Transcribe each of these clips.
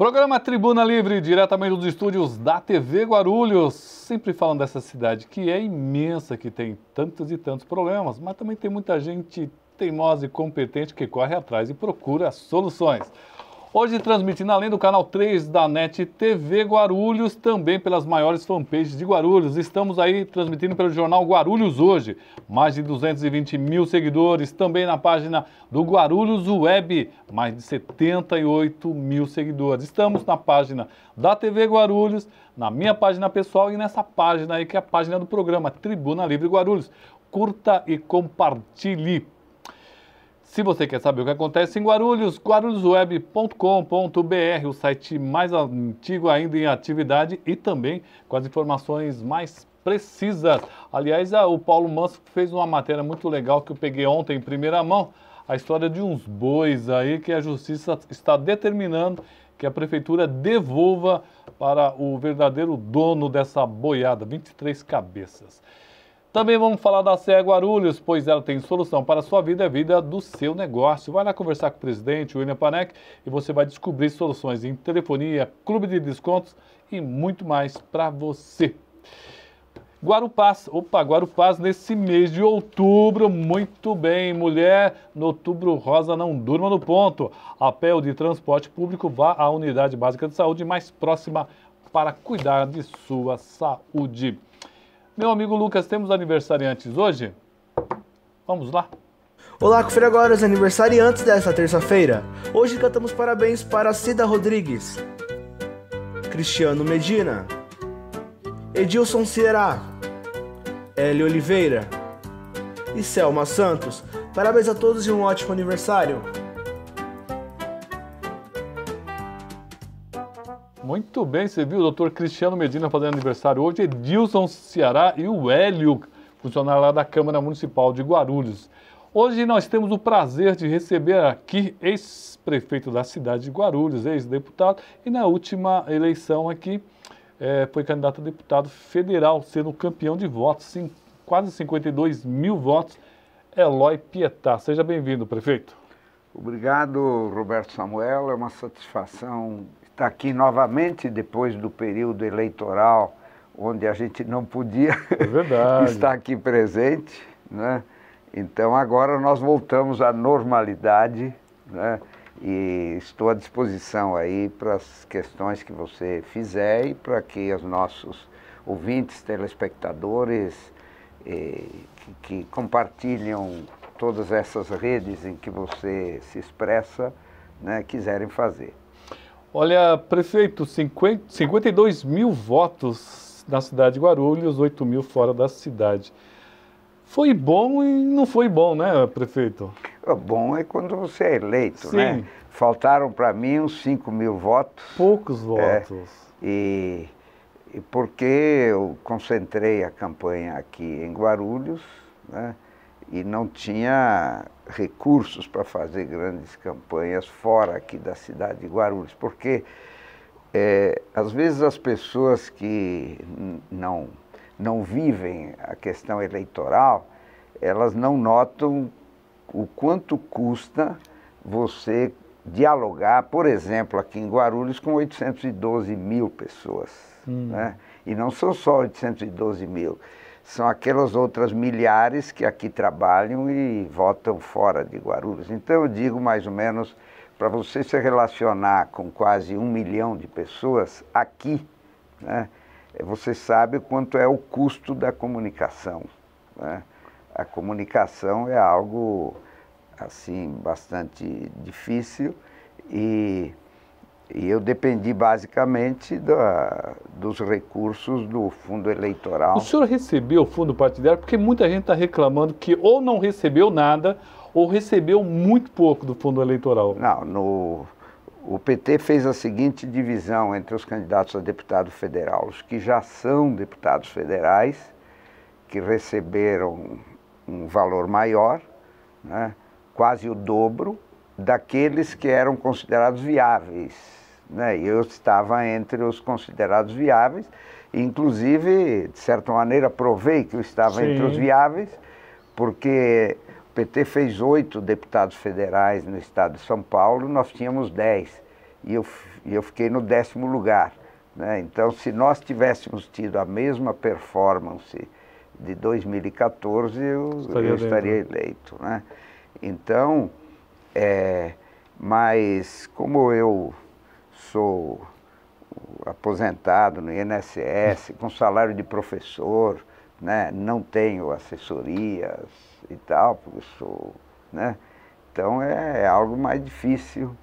Programa Tribuna Livre, diretamente dos estúdios da TV Guarulhos, sempre falando dessa cidade que é imensa, que tem tantos e tantos problemas, mas também tem muita gente teimosa e competente que corre atrás e procura soluções. Hoje transmitindo além do canal 3 da NET TV Guarulhos, também pelas maiores fanpages de Guarulhos. Estamos aí transmitindo pelo jornal Guarulhos Hoje, mais de 220 mil seguidores. Também na página do Guarulhos Web, mais de 78 mil seguidores. Estamos na página da TV Guarulhos, na minha página pessoal e nessa página aí que é a página do programa Tribuna Livre Guarulhos. Curta e compartilhe. Se você quer saber o que acontece em Guarulhos, guarulhosweb.com.br, o site mais antigo ainda em atividade e também com as informações mais precisas. Aliás, o Paulo Manso fez uma matéria muito legal que eu peguei ontem em primeira mão, a história de uns bois aí que a Justiça está determinando que a Prefeitura devolva para o verdadeiro dono dessa boiada, 23 cabeças. Também vamos falar da CE Guarulhos, pois ela tem solução para a sua vida e a vida do seu negócio. Vai lá conversar com o presidente, William Panek, e você vai descobrir soluções em telefonia, clube de descontos e muito mais para você. Guarupás, Guarupás nesse mês de outubro, muito bem, mulher, no outubro rosa não durma no ponto. Apel de transporte público, vá à unidade básica de saúde mais próxima para cuidar de sua saúde. Meu amigo Lucas, temos aniversariantes hoje? Vamos lá? Olá, confira agora os aniversariantes desta terça-feira. Hoje cantamos parabéns para Cida Rodrigues, Cristiano Medina, Edilson Ceará, Hélio Oliveira e Selma Santos. Parabéns a todos e um ótimo aniversário. Muito bem, você viu o doutor Cristiano Medina fazendo aniversário hoje, Edilson Ceará e o Hélio, funcionário lá da Câmara Municipal de Guarulhos. Hoje nós temos o prazer de receber aqui ex-prefeito da cidade de Guarulhos, ex-deputado, e na última eleição aqui foi candidato a deputado federal, sendo campeão de votos, quase 52 mil votos, Eloy Pietá. Seja bem-vindo, prefeito. Obrigado, Roberto Samuel, é uma satisfação estar aqui novamente depois do período eleitoral, onde a gente não podia estar aqui presente, né? Então agora nós voltamos à normalidade, né? E estou à disposição aí para as questões que você fizer e para que os nossos ouvintes, telespectadores, que compartilham todas essas redes em que você se expressa, né, quiserem fazer. Olha, prefeito, 52 mil votos na cidade de Guarulhos, 8 mil fora da cidade. Foi bom e não foi bom, né, prefeito? Bom é quando você é eleito, sim, né? Faltaram para mim uns 5 mil votos. Poucos votos. E porque eu concentrei a campanha aqui em Guarulhos, né? E não tinha recursos para fazer grandes campanhas fora aqui da cidade de Guarulhos, porque às vezes as pessoas que não vivem a questão eleitoral, elas não notam o quanto custa você dialogar, por exemplo, aqui em Guarulhos com 812 mil pessoas, né? E não são só 812 mil, são aquelas outras milhares que aqui trabalham e votam fora de Guarulhos. Então eu digo mais ou menos, para você se relacionar com quase 1 milhão de pessoas aqui, né, você sabe quanto é o custo da comunicação, né? A comunicação é algo assim bastante difícil e eu dependi basicamente dos recursos do fundo eleitoral. O senhor recebeu o fundo partidário? Porque muita gente está reclamando que ou não recebeu nada ou recebeu muito pouco do fundo eleitoral. Não, o PT fez a seguinte divisão entre os candidatos a deputado federal, os que já são deputados federais, que receberam um valor maior, né, quase o dobro, daqueles que eram considerados viáveis, né? Eu estava entre os considerados viáveis, e inclusive, de certa maneira, provei que eu estava entre os viáveis, porque o PT fez 8 deputados federais no estado de São Paulo, nós tínhamos 10. E eu eu fiquei no 10º lugar. Né? Então, se nós tivéssemos tido a mesma performance de 2014, eu estaria eleito. Né? Então, mas como eu sou aposentado no INSS, com salário de professor, né? Não tenho assessorias e tal, porque eu sou, né? Então é algo mais difícil.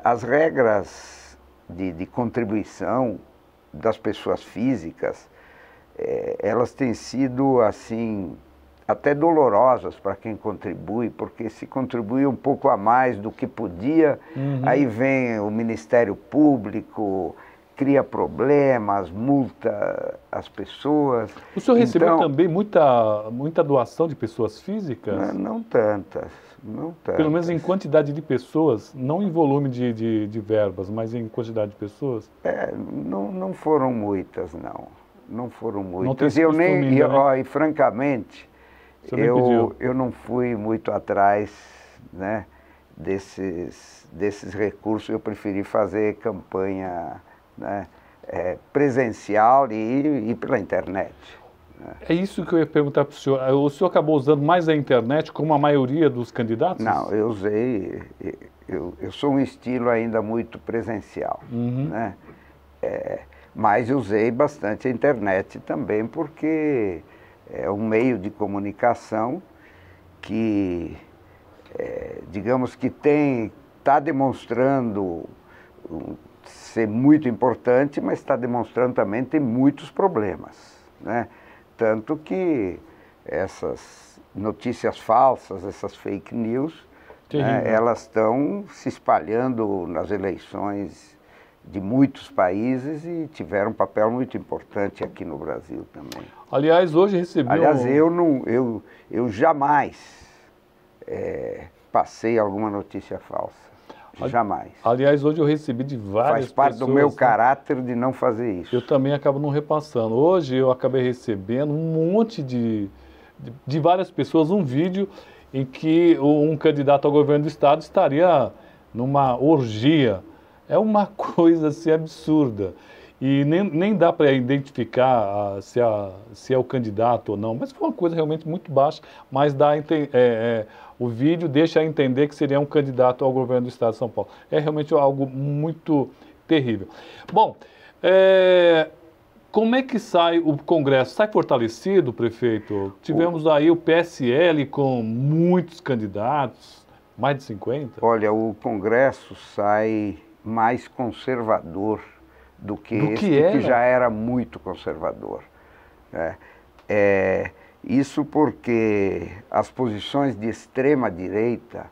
As regras de contribuição das pessoas físicas, elas têm sido assim até dolorosas para quem contribui, porque se contribui um pouco a mais do que podia, aí vem o Ministério Público, cria problemas, multa as pessoas. O senhor recebeu também muita doação de pessoas físicas? Não tantas, não tantas. Pelo menos em quantidade de pessoas, não em volume de verbas, mas em quantidade de pessoas? Não foram muitas, não. Não foram muitas. E francamente, eu não fui muito atrás, né, desses recursos. Eu preferi fazer campanha, né, presencial e pela internet. Né? É isso que eu ia perguntar para o senhor. O senhor acabou usando mais a internet como a maioria dos candidatos? Não, eu usei. Eu sou um estilo ainda muito presencial, né? Mas usei bastante a internet também, porque é um meio de comunicação que, digamos que está demonstrando ser muito importante, mas está demonstrando também ter muitos problemas, né? Tanto que essas notícias falsas, essas fake news, né, elas estão se espalhando nas eleições de muitos países e tiveram um papel muito importante aqui no Brasil também. Aliás, hoje recebi eu jamais passei alguma notícia falsa. Jamais. Aliás, hoje eu recebi de várias pessoas... Faz parte do meu caráter de não fazer isso. Eu também acabo não repassando. Hoje eu acabei recebendo um monte de várias pessoas, um vídeo em que um candidato ao governo do estado estaria numa orgia. É uma coisa assim absurda. E nem dá para identificar se é o candidato ou não. Mas foi uma coisa realmente muito baixa, mas o vídeo deixa a entender que seria um candidato ao governo do estado de São Paulo. É realmente algo muito terrível. Bom, como é que sai o Congresso? Sai fortalecido, prefeito? Tivemos aí o PSL com muitos candidatos, mais de 50. Olha, o Congresso sai mais conservador do que que já era muito conservador. Né? Isso porque as posições de extrema-direita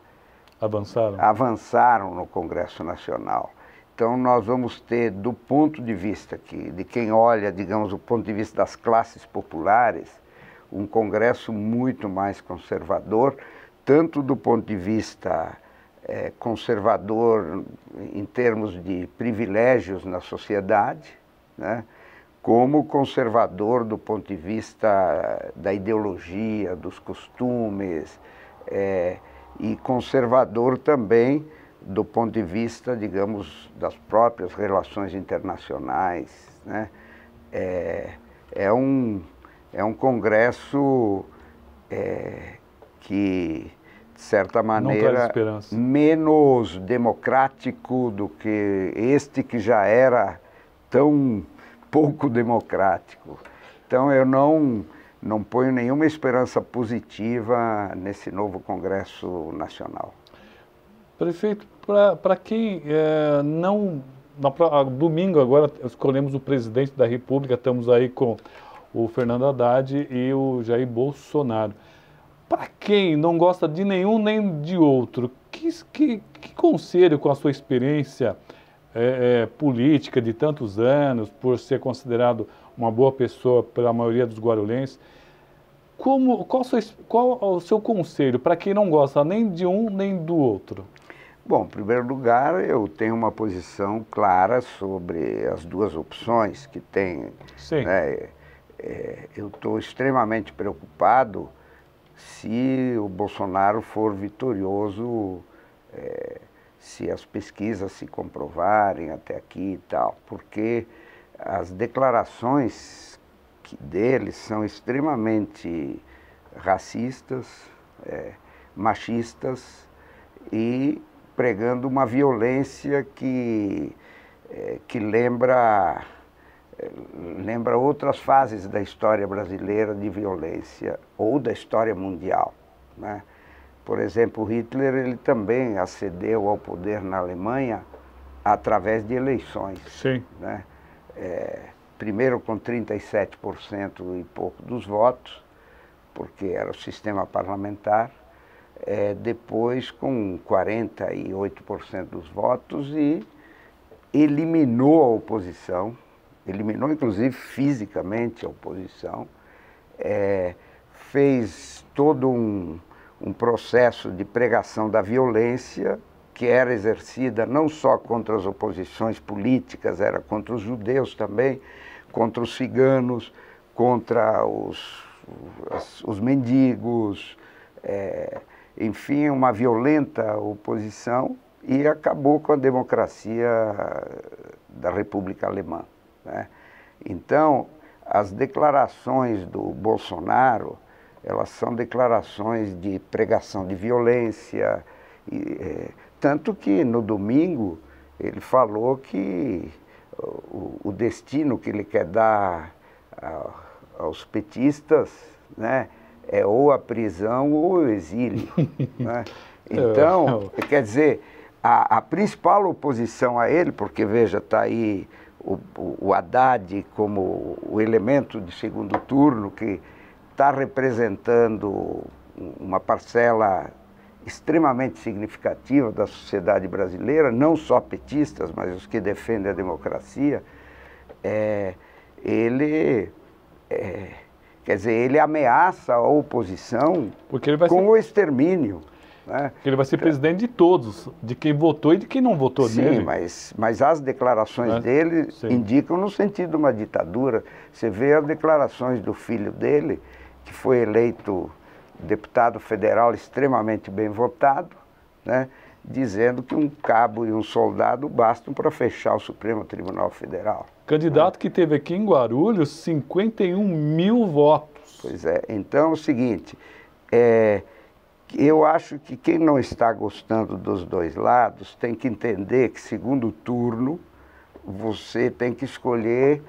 avançaram no Congresso Nacional. Então nós vamos ter, do ponto de vista de quem olha, digamos, do ponto de vista das classes populares, um Congresso muito mais conservador, tanto do ponto de vista conservador em termos de privilégios na sociedade, né? Como conservador do ponto de vista da ideologia, dos costumes, e conservador também do ponto de vista, digamos, das próprias relações internacionais, né? É um congresso que, de certa maneira, menos democrático do que este que já era tão pouco democrático. Então eu não ponho nenhuma esperança positiva nesse novo Congresso Nacional. Prefeito, para quem domingo agora escolhemos o presidente da República, estamos aí com o Fernando Haddad e o Jair Bolsonaro. Para quem não gosta de nenhum nem de outro, que conselho, com a sua experiência política de tantos anos, por ser considerado uma boa pessoa pela maioria dos guarulhenses, qual o seu conselho para quem não gosta nem de um nem do outro? Bom, em primeiro lugar, eu tenho uma posição clara sobre as duas opções que tem. Sim. Né? Eu estou extremamente preocupado se o Bolsonaro for vitorioso se as pesquisas se comprovarem até aqui e tal, porque as declarações deles são extremamente racistas, machistas e pregando uma violência que lembra outras fases da história brasileira de violência ou da história mundial, né? Por exemplo, Hitler ele também acedeu ao poder na Alemanha através de eleições. Sim. Né? Primeiro com 37% e pouco dos votos, porque era o sistema parlamentar, depois com 48% dos votos e eliminou a oposição, eliminou inclusive fisicamente a oposição, fez todo um processo de pregação da violência que era exercida não só contra as oposições políticas, era contra os judeus também, contra os ciganos, contra os mendigos, enfim, uma violenta oposição e acabou com a democracia da República Alemã, né? Então, as declarações do Bolsonaro, elas são declarações de pregação de violência, tanto que no domingo ele falou que o destino que ele quer dar aos petistas, né, é ou a prisão ou o exílio. Né? Então, quer dizer, a principal oposição a ele, porque veja, está aí o Haddad como o elemento de segundo turno que está representando uma parcela extremamente significativa da sociedade brasileira, não só petistas, mas os que defendem a democracia, ele ameaça a oposição com o extermínio. Né? Ele vai ser presidente de todos, de quem votou e de quem não votou nele. Sim, mas as declarações dele indicam no sentido de uma ditadura. Você vê as declarações do filho dele, que foi eleito deputado federal extremamente bem votado, né, dizendo que um cabo e um soldado bastam para fechar o Supremo Tribunal Federal. Candidato que teve aqui em Guarulhos 51 mil votos. Pois é, então é o seguinte, eu acho que quem não está gostando dos dois lados tem que entender que segundo turno você tem que escolher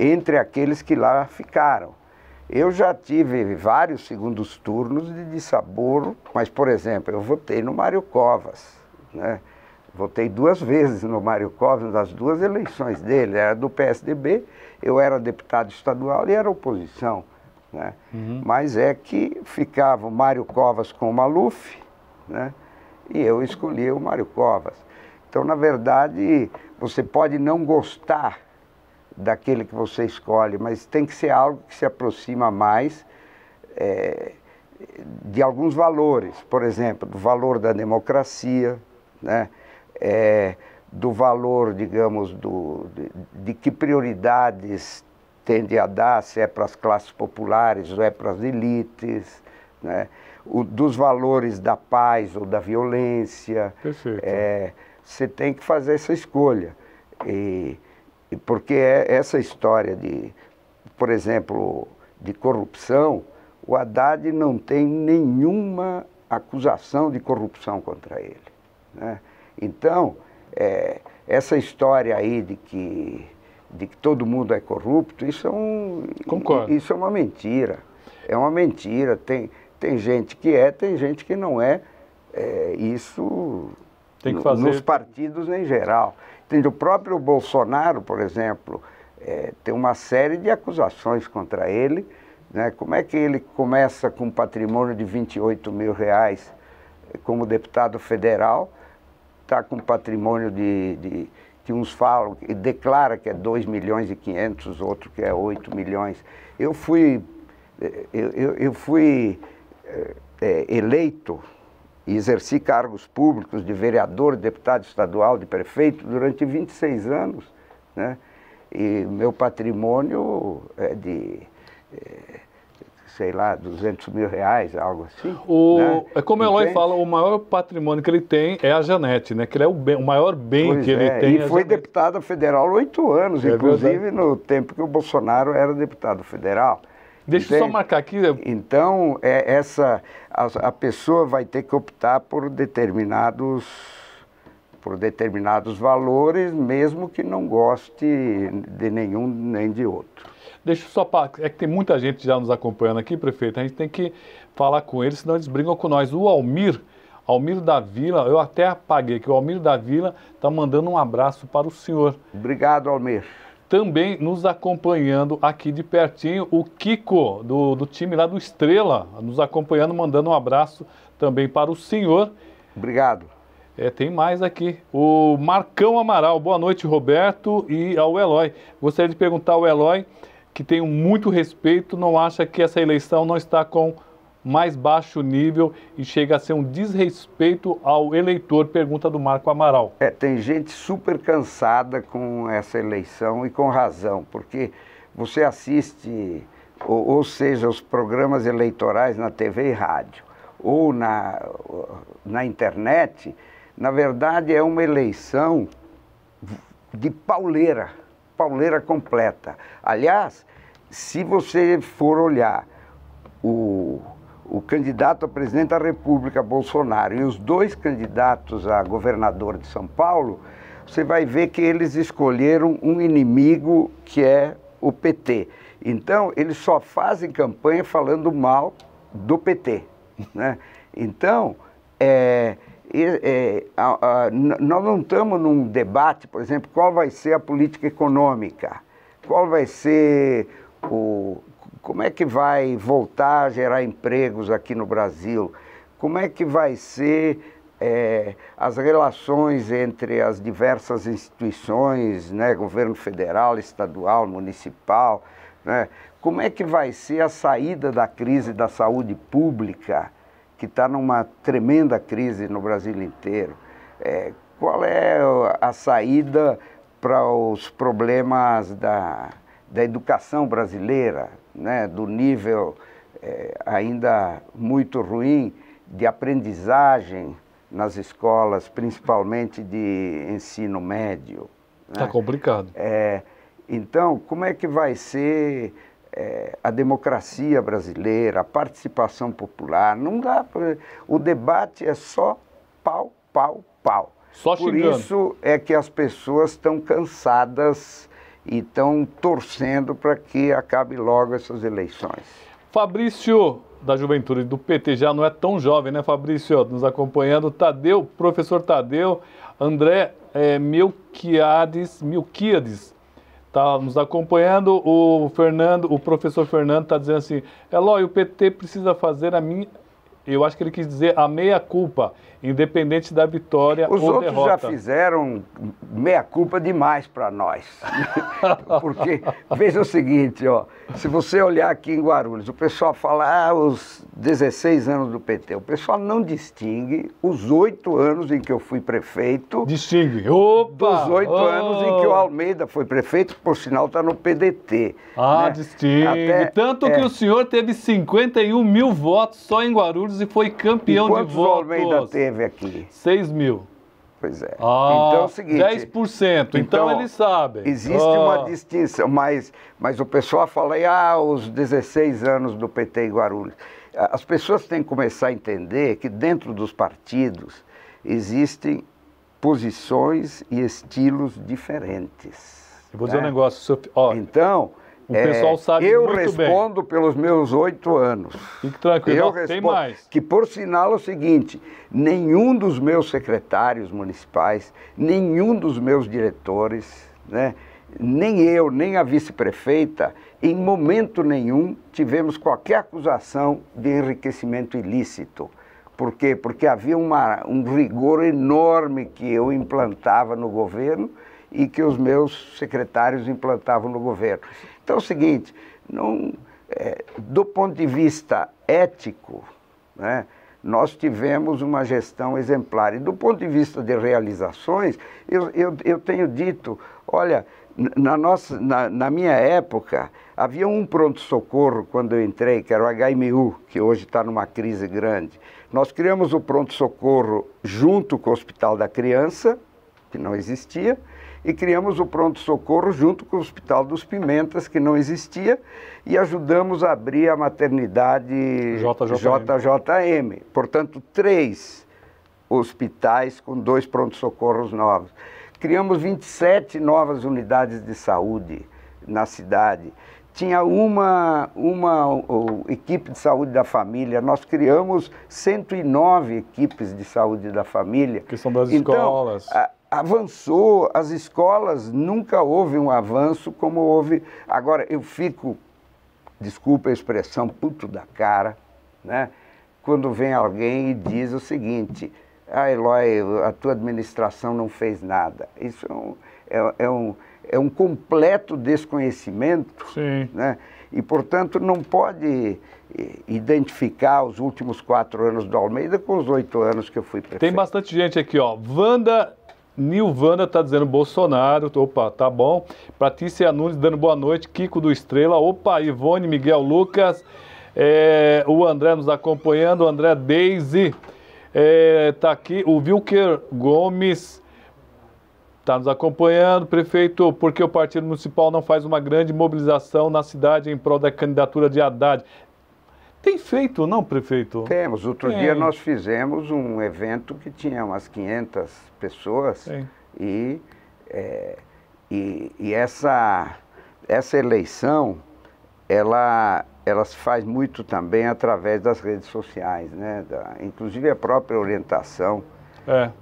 entre aqueles que lá ficaram. Eu já tive vários segundos turnos de dissabor, mas, por exemplo, eu votei no Mário Covas, né? Votei 2 vezes no Mário Covas, nas 2 eleições dele, era do PSDB, eu era deputado estadual e era oposição, né? Mas é que ficava o Mário Covas com o Maluf, né? E eu escolhi o Mário Covas. Então, na verdade, você pode não gostar daquele que você escolhe, mas tem que ser algo que se aproxima mais de alguns valores, por exemplo, do valor da democracia, né? Do valor, digamos, de que prioridades tende a dar, se é para as classes populares ou é para as elites, né? Dos valores da paz ou da violência. Perfeito. Você tem que fazer essa escolha. Porque essa história por exemplo, de corrupção, o Haddad não tem nenhuma acusação de corrupção contra ele, né? Então, essa história aí de que todo mundo é corrupto, Concordo. Isso é uma mentira. É uma mentira. Tem gente que tem gente que não é. Isso tem que fazer nos partidos em geral. O próprio Bolsonaro, por exemplo, tem uma série de acusações contra ele, né? Como é que ele começa com um patrimônio de 28 mil reais como deputado federal, está com patrimônio que uns falam, e declara que é 2 milhões e 500, outro que é 8 milhões. Eu fui eleito e exerci cargos públicos de vereador, de deputado estadual, de prefeito durante 26 anos, né? E meu patrimônio é de sei lá, 200 mil reais, algo assim. Né? É como o Eloy Entende? fala, o maior patrimônio que ele tem é a Janete, né? Que ele é o maior bem Pois que ele tem. E foi deputada federal 8 anos, inclusive verdade. No tempo que o Bolsonaro era deputado federal. Deixa eu só marcar aqui. Então, a pessoa vai ter que optar por determinados valores, mesmo que não goste de nenhum nem de outro. Deixa eu só... É que tem muita gente já nos acompanhando aqui, prefeito. A gente tem que falar com eles, senão eles brigam com nós. O Almir da Vila, eu até apaguei aqui, o Almir da Vila está mandando um abraço para o senhor. Obrigado, Almir. Também nos acompanhando aqui de pertinho, o Kiko, do time lá do Estrela, nos acompanhando, mandando um abraço também para o senhor. Obrigado. Tem mais aqui. O Marcão Amaral, boa noite, Roberto, e ao Eloy. Gostaria de perguntar ao Eloy, que tenho muito respeito, não acha que essa eleição não está com mais baixo nível e chega a ser um desrespeito ao eleitor? Pergunta do Marco Amaral. Tem gente super cansada com essa eleição e com razão, porque você assiste, ou seja, os programas eleitorais na TV e rádio, ou na internet, na verdade é uma eleição de pauleira completa. Aliás, se você for olhar o candidato a presidente da República, Bolsonaro, e os dois candidatos a governador de São Paulo, você vai ver que eles escolheram um inimigo que é o PT. Então, eles só fazem campanha falando mal do PT, né? Então, nós não estamos num debate, por exemplo, qual vai ser a política econômica, qual vai ser como é que vai voltar a gerar empregos aqui no Brasil, como é que vai ser as relações entre as diversas instituições, né, governo federal, estadual, municipal, né, como é que vai ser a saída da crise da saúde pública, que está numa tremenda crise no Brasil inteiro. Qual é a saída para os problemas da educação brasileira, né, do nível ainda muito ruim de aprendizagem nas escolas, principalmente de ensino médio. Está, né? Complicado. Então, como é que vai ser a democracia brasileira, a participação popular? Não dá para... O debate é só pau, pau, pau. Só xingando. Por isso é que as pessoas estão cansadas e estão torcendo para que acabe logo essas eleições. Fabrício, da Juventude do PT, já não é tão jovem, né, Fabrício? Nos acompanhando, Tadeu, professor Tadeu, André Melquiades, está nos acompanhando. O professor Fernando está dizendo assim: Eloy, o PT precisa fazer eu acho que ele quis dizer a meia-culpa, independente da vitória ou derrota. Os outros já fizeram meia-culpa demais para nós. Porque, veja o seguinte, ó, se você olhar aqui em Guarulhos, o pessoal fala, os 16 anos do PT. O pessoal não distingue os 8 anos em que eu fui prefeito. Distingue. Opa! Dos 8 anos em que o Almeida foi prefeito, por sinal está no PDT. Né? Distingue. Tanto que o senhor teve 51 mil votos só em Guarulhos e foi campeão de votos. Quantos o Almeida teve aqui? 6 mil. Pois é. Então é o seguinte... 10%, então eles sabem. Existe uma distinção, mas o pessoal fala aí, os 16 anos do PT em Guarulhos. As pessoas têm que começar a entender que dentro dos partidos existem posições e estilos diferentes. Eu vou dizer um negócio, então... O pessoal sabe eu muito respondo bem. Pelos meus 8 anos. Fique tranquilo, eu respondo, tem mais. Que por sinal é o seguinte, nenhum dos meus secretários municipais, nenhum dos meus diretores, né, nem eu, nem a vice-prefeita, em momento nenhum tivemos qualquer acusação de enriquecimento ilícito. Por quê? Porque havia um rigor enorme que eu implantava no governo e que os meus secretários implantavam no governo. Então é o seguinte, do ponto de vista ético, né, nós tivemos uma gestão exemplar. E do ponto de vista de realizações, eu tenho dito, olha, Na minha época, havia um pronto-socorro quando eu entrei, que era o HMU, que hoje está numa crise grande. Nós criamos o pronto-socorro junto com o Hospital da Criança, que não existia, e criamos o pronto-socorro junto com o Hospital dos Pimentas, que não existia, e ajudamos a abrir a maternidade JJM. Portanto, 3 hospitais com 2 pronto-socorros novos. Criamos 27 novas unidades de saúde na cidade. Tinha uma equipe de saúde da família. Nós criamos 109 equipes de saúde da família. Que são das escolas. Avançou, as escolas, nunca houve um avanço como houve. Agora, eu fico, desculpa a expressão, puto da cara, né? Quando vem alguém e diz o seguinte: ah, Eloy, a tua administração não fez nada. Isso é um completo desconhecimento. Sim. Né? E, portanto, não pode identificar os últimos 4 anos do Almeida com os 8 anos que eu fui prefeito. Tem bastante gente aqui, ó. Nilvanda está dizendo Bolsonaro, opa, tá bom. Patrícia Nunes dando boa noite, Kiko do Estrela, opa, Ivone, Miguel Lucas, o André nos acompanhando, o André Deise, tá aqui, o Wilker Gomes está nos acompanhando, prefeito, porque o Partido Municipal não faz uma grande mobilização na cidade em prol da candidatura de Haddad? Tem feito, não, prefeito? Temos. Outro dia nós fizemos um evento que tinha umas 500 pessoas. Sim. E essa eleição, ela se faz muito também através das redes sociais, né? Inclusive a própria orientação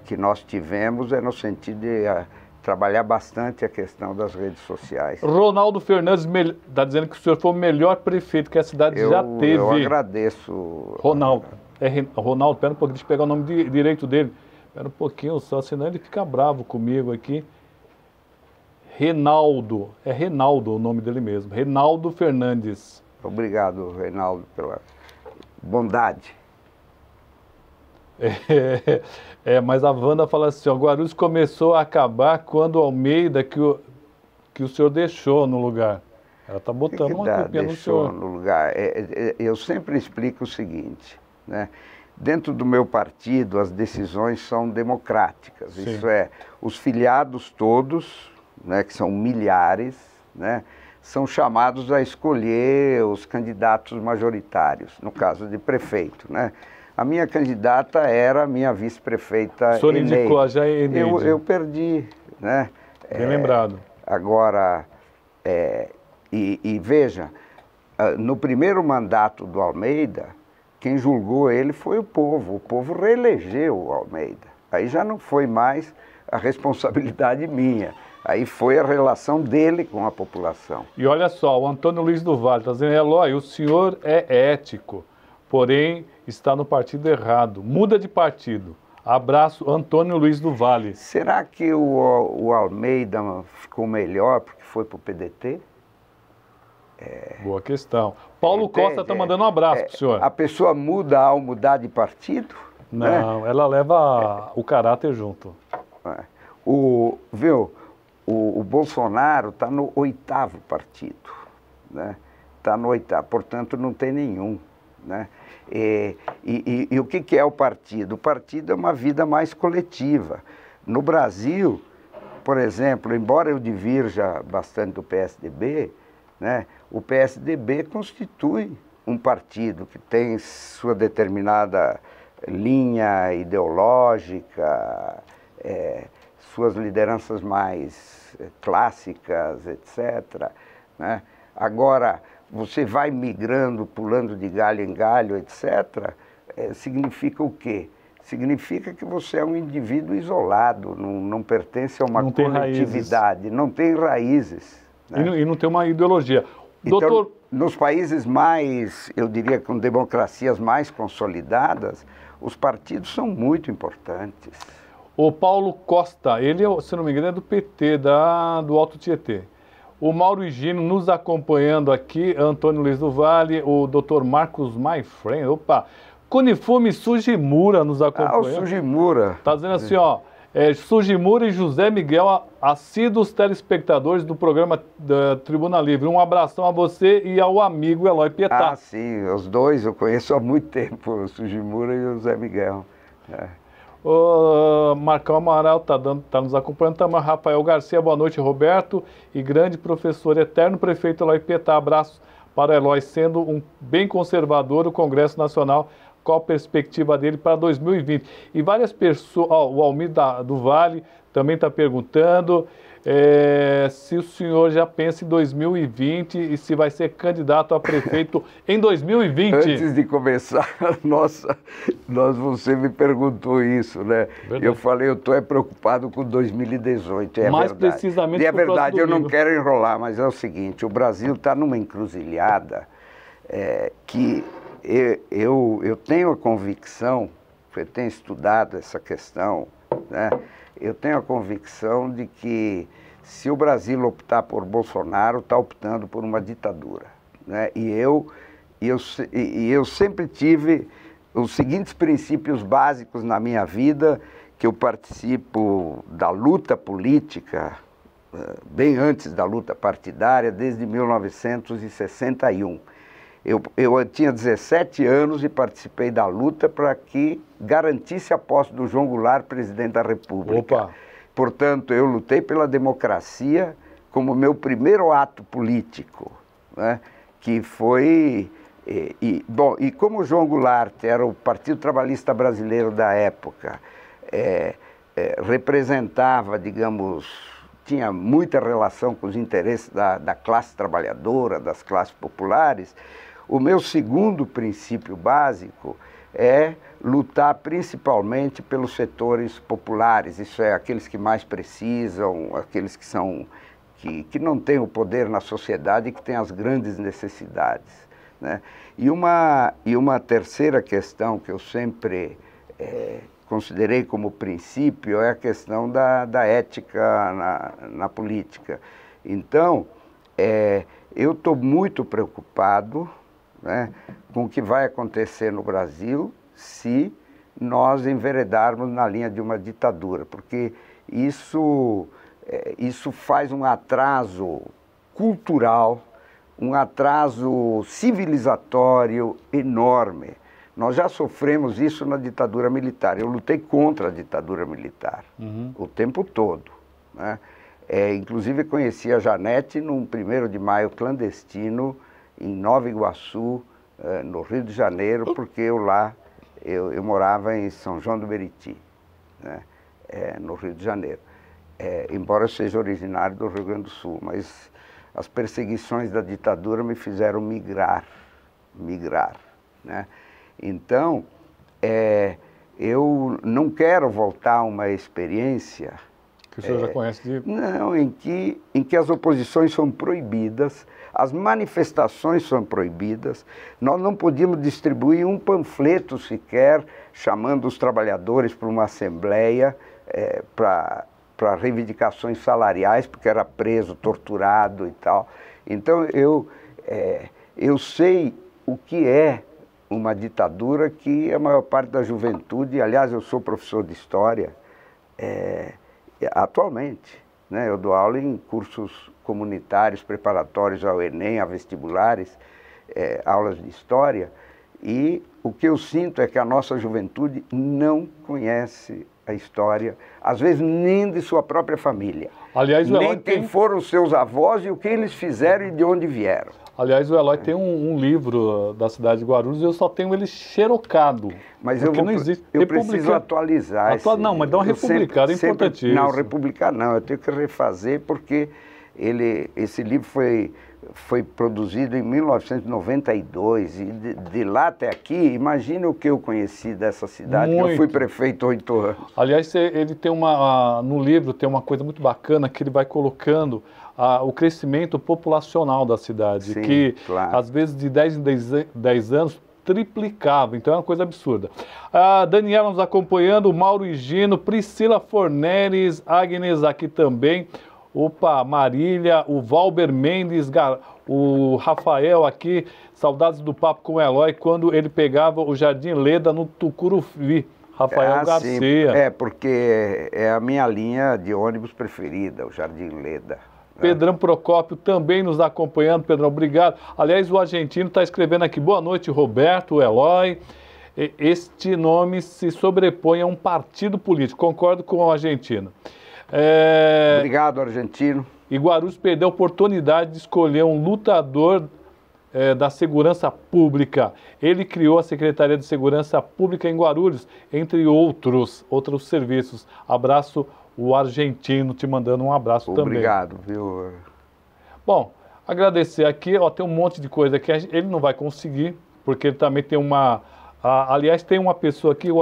que nós tivemos é no sentido de trabalhar bastante a questão das redes sociais. Ronaldo Fernandes está dizendo que o senhor foi o melhor prefeito que a cidade já teve. Eu agradeço. Ronaldo. Ronaldo, pera um pouquinho, deixa eu pegar o nome direito dele. Pera um pouquinho só, senão ele fica bravo comigo aqui. Reinaldo. É Reinaldo o nome dele mesmo. Reinaldo Fernandes. Obrigado, Reinaldo, pela bondade. Mas a Wanda fala assim, ó, Guarulhos começou a acabar quando o Almeida, que o senhor deixou no lugar. Ela está botando uma culpinha no senhor. No lugar. Eu sempre explico o seguinte, né? Dentro do meu partido, as decisões são democráticas. Sim. Isso é, os filiados todos, né, que são milhares, né, são chamados a escolher os candidatos majoritários, no caso de prefeito, né? A minha candidata era a minha vice-prefeita Eneide. O senhor indicou a Jair Eneide. Eu perdi, né? Bem lembrado. Agora, veja, no primeiro mandato do Almeida, quem julgou ele foi o povo. O povo reelegeu o Almeida. Aí já não foi mais a responsabilidade minha. Aí foi a relação dele com a população. E olha só, o Antônio Luiz do Vale está dizendo, Eloy, o senhor é ético, porém está no partido errado. Muda de partido. Abraço, Antônio Luiz do Vale. Será que o Almeida ficou melhor porque foi para o PDT? Boa questão. Paulo Costa está mandando um abraço para o senhor. A pessoa muda ao mudar de partido? Não, né? Ela leva o caráter junto. O Bolsonaro está no 8º partido, né? Está no 8º, portanto não tem nenhum, né? E o que é o partido? O partido é uma vida mais coletiva. No Brasil, por exemplo, embora eu divirja bastante do PSDB, né, o PSDB constitui um partido que tem sua determinada linha ideológica, suas lideranças mais clássicas, etc., né? Agora, você vai migrando, pulando de galho em galho, etc., significa o quê? Significa que você é um indivíduo isolado, não pertence a uma coletividade, não tem raízes. Né? E não tem uma ideologia. Então, doutor... nos países mais, eu diria, com democracias mais consolidadas, os partidos são muito importantes. O Paulo Costa, ele, se não me engano, é do PT, do Alto Tietê. O Mauro Higino nos acompanhando aqui, Antônio Luiz do Vale, o doutor Marcos Maifren, opa, Cunifume Sugimura nos acompanhando. O Sugimura. Está dizendo assim, ó, Sugimura e José Miguel, assíduos telespectadores do programa da Tribuna Livre. Um abração a você e ao amigo Eloy Pietá. Ah, sim, os dois eu conheço há muito tempo, o Sugimura e o José Miguel. O Marcão Amaral tá nos acompanhando também. Rafael Garcia, boa noite, Roberto. E grande professor, eterno prefeito Eloy Pietá. Abraços para o Eloy, sendo um bem conservador, o Congresso Nacional. Qual a perspectiva dele para 2020? E várias pessoas, o Almir do Vale também está perguntando se o senhor já pensa em 2020 e se vai ser candidato a prefeito em 2020. Antes de começar, você me perguntou isso, né? Verdade. Eu falei, eu estou preocupado com 2018, é mais verdade. Precisamente e é verdade, eu não quero enrolar, mas é o seguinte, o Brasil está numa encruzilhada que eu tenho a convicção, eu tenho estudado essa questão, né? Eu tenho a convicção de que se o Brasil optar por Bolsonaro, está optando por uma ditadura, né? E eu sempre tive os seguintes princípios básicos na minha vida, que eu participo da luta política, bem antes da luta partidária, desde 1961. Eu tinha 17 anos e participei da luta para que garantisse a posse do João Goulart, presidente da República. Opa. Portanto, eu lutei pela democracia como meu primeiro ato político, né? Que foi... E como o João Goulart era o Partido Trabalhista Brasileiro da época, representava, digamos, tinha muita relação com os interesses da classe trabalhadora, das classes populares, o meu segundo princípio básico é lutar principalmente pelos setores populares, isso é, aqueles que mais precisam, aqueles que não têm o poder na sociedade e que têm as grandes necessidades, né? E uma terceira questão que eu sempre considerei como princípio é a questão da ética na política. Então, eu estou muito preocupado, né, com o que vai acontecer no Brasil se nós enveredarmos na linha de uma ditadura, porque isso faz um atraso cultural, um atraso civilizatório enorme. Nós já sofremos isso na ditadura militar. Eu lutei contra a ditadura militar o tempo todo, né? Inclusive conheci a Janete num 1º de maio clandestino em Nova Iguaçu, no Rio de Janeiro, porque eu morava em São João do Meriti, né? No Rio de Janeiro. Embora eu seja originário do Rio Grande do Sul, mas as perseguições da ditadura me fizeram migrar, né? Então, eu não quero voltar a uma experiência... Que o senhor já conhece Não, em que as oposições são proibidas, as manifestações são proibidas, nós não podíamos distribuir um panfleto sequer chamando os trabalhadores para uma assembleia para reivindicações salariais, porque era preso, torturado e tal. Então, eu sei o que é uma ditadura que a maior parte da juventude, aliás, eu sou professor de história atualmente, né? Eu dou aula em cursos comunitários preparatórios ao Enem, a vestibulares, aulas de história, e o que eu sinto é que a nossa juventude não conhece a história, às vezes nem de sua própria família. Aliás, nem quem foram os seus avós e o que eles fizeram e de onde vieram. Aliás, o Eloy tem um livro da cidade de Guarulhos e eu só tenho ele xerocado. Mas eu preciso atualizar. Não, mas dá uma republicada, é importantíssimo. Não, republicar não, eu tenho que refazer porque esse livro foi produzido em 1992 e de lá até aqui, imagina o que eu conheci dessa cidade, que eu fui prefeito 8 anos. Aliás, ele tem no livro tem uma coisa muito bacana que ele vai colocando o crescimento populacional da cidade, sim, que claro, às vezes de 10 em 10 anos triplicava, então é uma coisa absurda. A Daniela nos acompanhando, o Mauro Higino, Priscila Forneres, Agnes aqui também, opa, Marília, o Valber Mendes, o Rafael aqui, saudades do papo com o Eloy, quando ele pegava o Jardim Leda no Tucuruvi. Rafael Garcia. Porque é a minha linha de ônibus preferida, o Jardim Leda. Pedrão Procópio também nos acompanhando. Pedrão, obrigado. Aliás, o argentino está escrevendo aqui, boa noite, Roberto, Eloy. Este nome se sobrepõe a um partido político. Concordo com o argentino. Obrigado, argentino. E Guarulhos perdeu a oportunidade de escolher um lutador da segurança pública. Ele criou a Secretaria de Segurança Pública em Guarulhos, entre outros serviços. Abraço, o argentino, te mandando um abraço também. Obrigado, viu? Bom, agradecer aqui, ó, tem um monte de coisa que ele não vai conseguir, porque ele também tem uma... aliás, tem uma pessoa aqui, eu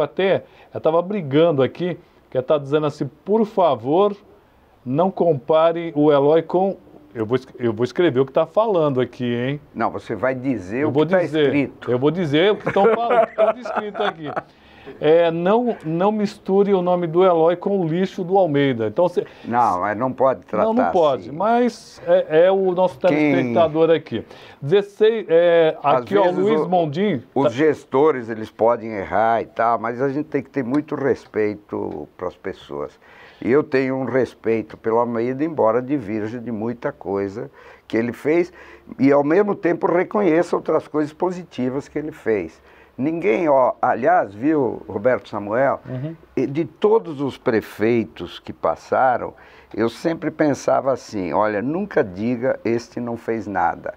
estava brigando aqui, que está dizendo assim, por favor, não compare o Eloy com... Eu vou escrever o que está falando aqui, hein? Não, você vai dizer o que está escrito. Eu vou dizer o que estão escrito aqui. Não misture o nome do Eloy com o lixo do Almeida. Então, não, mas não pode tratar não pode, assim. Mas é o nosso telespectador aqui. 16, aqui, ó, Luiz Mondim. Os gestores, eles podem errar e tal, mas a gente tem que ter muito respeito para as pessoas. E eu tenho um respeito pelo Almeida, embora divirja de muita coisa que ele fez, e ao mesmo tempo reconheça outras coisas positivas que ele fez. Ninguém, aliás, viu, Roberto Samuel, de todos os prefeitos que passaram, eu sempre pensava assim, olha, nunca diga este não fez nada.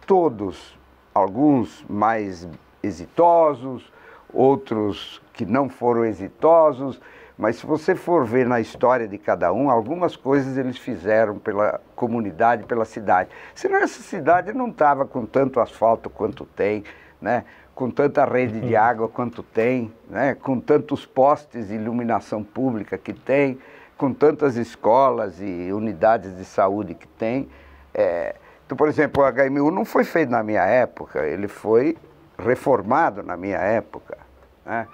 Todos, alguns mais exitosos, outros que não foram exitosos, mas se você for ver na história de cada um, algumas coisas eles fizeram pela comunidade, pela cidade. Senão essa cidade não estava com tanto asfalto quanto tem, né? Com tanta rede de água quanto tem, né? Com tantos postes de iluminação pública que tem, com tantas escolas e unidades de saúde que tem. Então, por exemplo, o HMU não foi feito na minha época, ele foi reformado na minha época, né?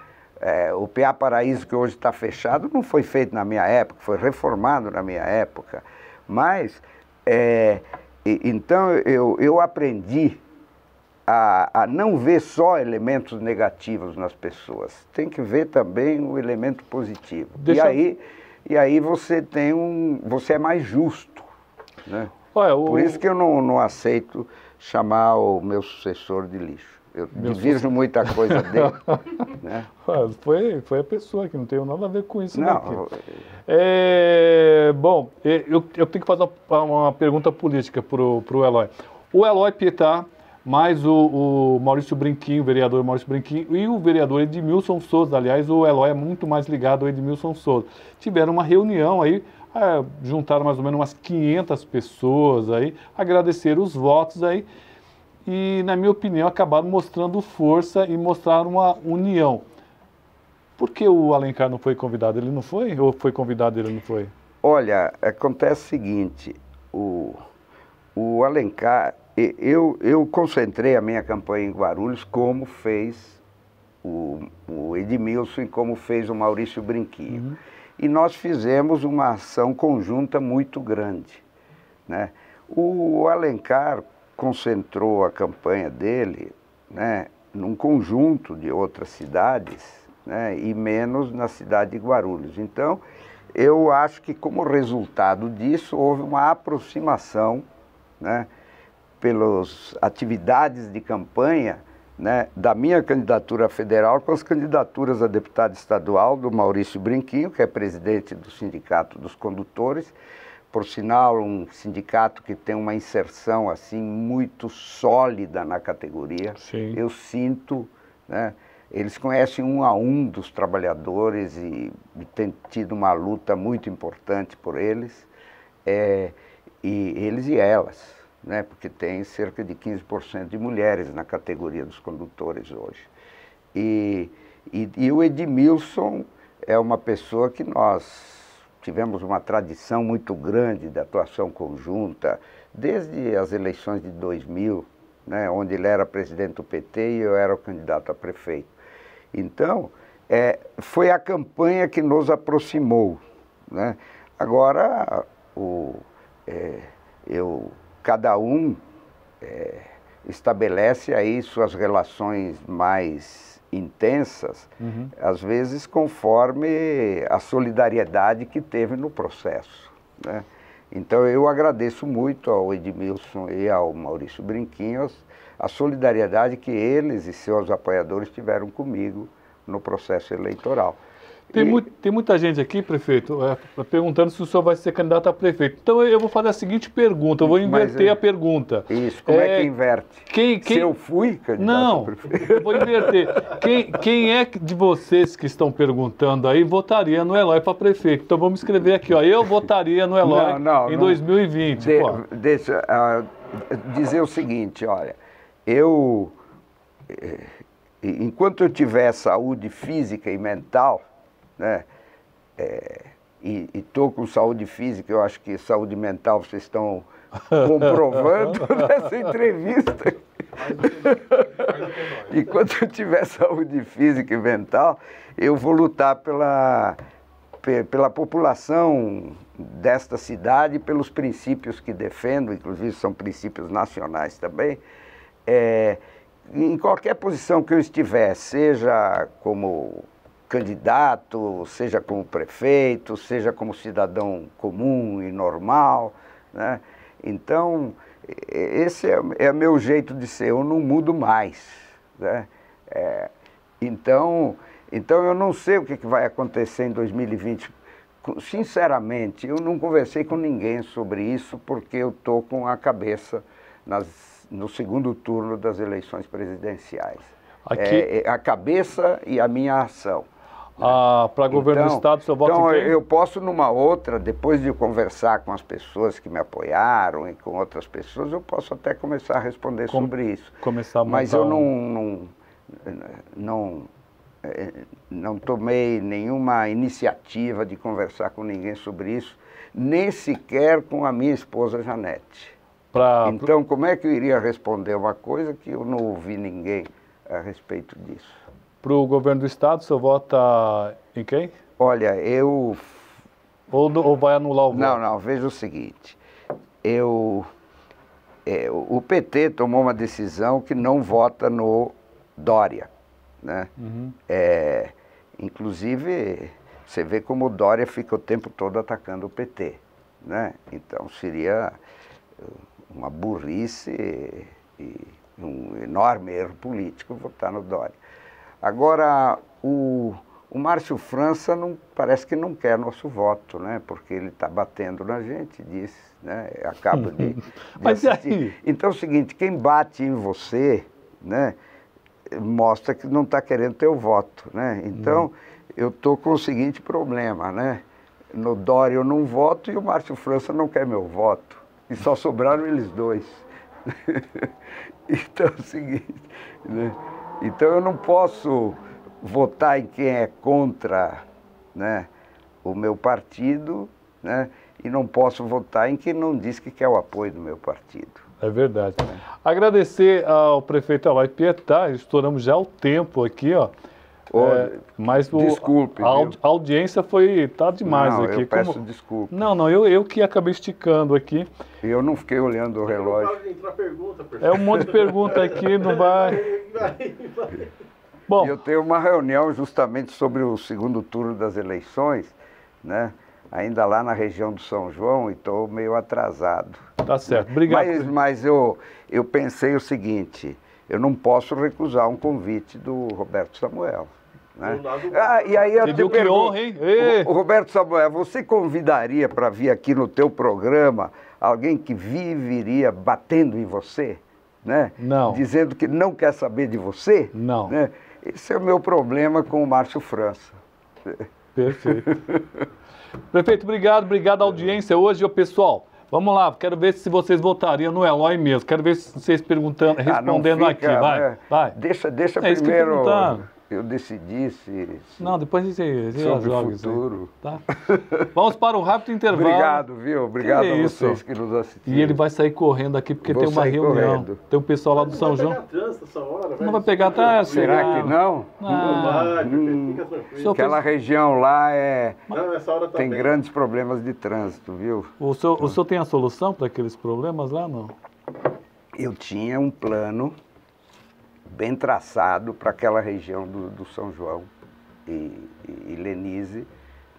O PA Paraíso, que hoje está fechado, não foi feito na minha época, foi reformado na minha época. Mas, então, eu aprendi a não ver só elementos negativos nas pessoas. Tem que ver também o elemento positivo. E aí você você é mais justo, né? Por isso que eu não aceito chamar o meu sucessor de lixo. Eu divirjo muita coisa dele. Né? Foi a pessoa que não tem nada a ver com isso. Não. Bom, eu tenho que fazer uma pergunta política para o Eloy. O Eloy Pietá, mais o Maurício Brinquinho, o vereador Maurício Brinquinho, e o vereador Edmilson Souza, aliás, o Eloy é muito mais ligado ao Edmilson Souza, tiveram uma reunião aí, juntaram mais ou menos umas 500 pessoas aí, agradeceram os votos aí, e, na minha opinião, acabaram mostrando força e mostraram uma união. Por que o Alencar não foi convidado? Ele não foi? Ou foi convidado e ele não foi? Olha, acontece o seguinte, o Alencar, eu concentrei a minha campanha em Guarulhos como fez o Edmilson e como fez o Maurício Brinquinho. E nós fizemos uma ação conjunta muito grande, né? O Alencar concentrou a campanha dele, né, num conjunto de outras cidades, né, e menos na cidade de Guarulhos. Então, eu acho que como resultado disso, houve uma aproximação, né, pelas atividades de campanha, né, da minha candidatura federal com as candidaturas a deputado estadual do Maurício Brinquinho, que é presidente do Sindicato dos Condutores, por sinal, um sindicato que tem uma inserção assim muito sólida na categoria. Sim. Eu sinto, né, eles conhecem um a um dos trabalhadores e tem tido uma luta muito importante por eles, e eles e elas, né, porque tem cerca de 15% de mulheres na categoria dos condutores hoje. E o Edmilson é uma pessoa que nós tivemos uma tradição muito grande de atuação conjunta, desde as eleições de 2000, né, onde ele era presidente do PT e eu era o candidato a prefeito. Então, foi a campanha que nos aproximou, né? Agora, cada um estabelece aí suas relações mais intensas, às vezes conforme a solidariedade que teve no processo, né? Então eu agradeço muito ao Edmilson e ao Maurício Brinquinhos a solidariedade que eles e seus apoiadores tiveram comigo no processo eleitoral. Tem muita gente aqui, prefeito, perguntando se o senhor vai ser candidato a prefeito. Então eu vou fazer a seguinte pergunta, eu vou inverter a pergunta. Isso, como é que inverte? Se eu fui candidato a prefeito? Não, eu vou inverter. Quem é de vocês que estão perguntando aí votaria no Eloy para prefeito? Então vamos escrever aqui, ó, eu votaria no Eloy em 2020. Deixa dizer o seguinte, olha, enquanto eu tiver saúde física e mental, né, e estou com saúde física, eu acho que saúde mental vocês estão comprovando nessa entrevista. Enquanto eu tiver saúde física e mental, eu vou lutar pela população desta cidade, pelos princípios que defendo, inclusive são princípios nacionais também. Em qualquer posição que eu estiver, seja como candidato, seja como prefeito, seja como cidadão comum e normal, né? Então, esse é o meu jeito de ser, eu não mudo mais, né? Então eu não sei o que vai acontecer em 2020. Sinceramente, eu não conversei com ninguém sobre isso, porque eu estou com a cabeça no segundo turno das eleições presidenciais. A cabeça e a minha ação. Para governo do Estado, o senhor vota em quem? Eu posso numa outra, depois de conversar com as pessoas que me apoiaram e com outras pessoas, eu posso até começar a responder sobre isso. Mas eu não tomei nenhuma iniciativa de conversar com ninguém sobre isso, nem sequer com a minha esposa Janete. Então, como é que eu iria responder uma coisa que eu não ouvi ninguém a respeito disso? Para o governo do Estado, o senhor vota em quem? Olha, Ou vai anular o voto? Não, veja o seguinte, o PT tomou uma decisão que não vota no Dória, né? Inclusive, você vê como o Dória fica o tempo todo atacando o PT, né? Então seria uma burrice e um enorme erro político votar no Dória. Agora, o Márcio França parece que não quer nosso voto, né? Porque ele está batendo na gente, disse, né? Acabo de Mas assistir. e aí? Então é o seguinte, quem bate em você, né, mostra que não está querendo teu voto, né? Então, eu estou com o seguinte problema, né? No Dória eu não voto e o Márcio França não quer meu voto. E só sobraram eles dois. Então é o seguinte, né? Então eu não posso votar em quem é contra, né, o meu partido, né, e não posso votar em quem não diz que quer o apoio do meu partido. É verdade. Agradecer ao prefeito Eloy Pietá, estouramos já o tempo aqui, ó. Mas desculpe, a audiência tá demais não, aqui. Eu peço desculpa. Não, eu que acabei esticando aqui. Eu não fiquei olhando o relógio. É um monte de pergunta aqui, não vai. Bom, eu tenho uma reunião justamente sobre o segundo turno das eleições, né? Ainda lá na região do São João, e estou meio atrasado. Tá certo, obrigado. Mas eu pensei o seguinte, eu não posso recusar um convite do Roberto Samuel, né? E aí eu te pergunto, honra, hein? O Roberto Samuel, você convidaria para vir aqui no teu programa alguém que viveria batendo em você, né? Não. Dizendo que não quer saber de você? Não. Né? Esse é o meu problema com o Márcio França. Perfeito. Prefeito, obrigado à audiência hoje, pessoal. Vamos lá, quero ver se vocês votariam no Eloy mesmo. Quero ver se vocês respondendo aqui. Vai. Deixa primeiro eu decidir se não, depois você sobre joga o futuro. Tá? Vamos para um rápido intervalo. Obrigado, viu? Obrigado a vocês que nos assistiram. E ele vai sair correndo aqui porque tem uma reunião. Correndo. Tem o pessoal lá do São João. Não vai pegar trânsito. Será que não? Fica tranquilo. Aquela região lá Nessa hora tem grandes problemas de trânsito, viu? O senhor tem a solução para aqueles problemas lá, não? Eu tinha um plano bem traçado para aquela região do São João e Lenize,